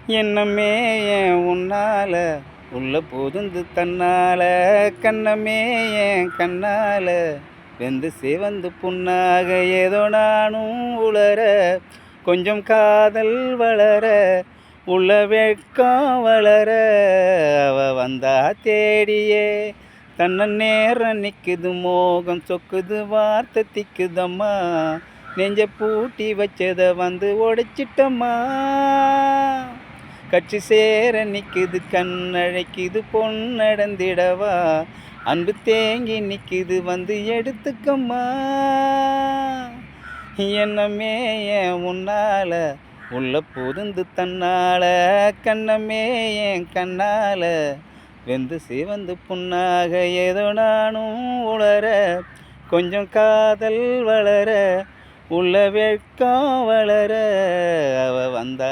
எண்ணமே ஏன் உன்னால உள்ள புகுந்து தன்னால கண்ணமே ஏன் கண்ணால வெந்து சிவந்து புண்ணாக ஏதோ நானும் உளர கொஞ்சம் காதல் வளர உள்ள வெட்கம் வளர அவ வந்தா தேடியே தன்ன நேரம் நிற்குது மோகம் சொக்குது வார்த்தை திக்குதம்மா நெஞ்ச பூட்டி வச்சதை வந்து உடைச்சிட்டம்மா கட்சி சேர நிற்குது கண்ணழைக்குது பொன்னடந்திடவா அன்பு தேங்கி நிற்குது வந்து எடுத்துக்கம்மா எண்ணமே ஏன் உன்னால உள்ள புகுந்து தன்னால கண்ணமே ஏன் கண்ணால வெந்து சிவந்து புண்ணாக ஏதோ நானும் உளர கொஞ்சம் காதல் வளர உள்ள வெட்கம் வளர அவ வந்தா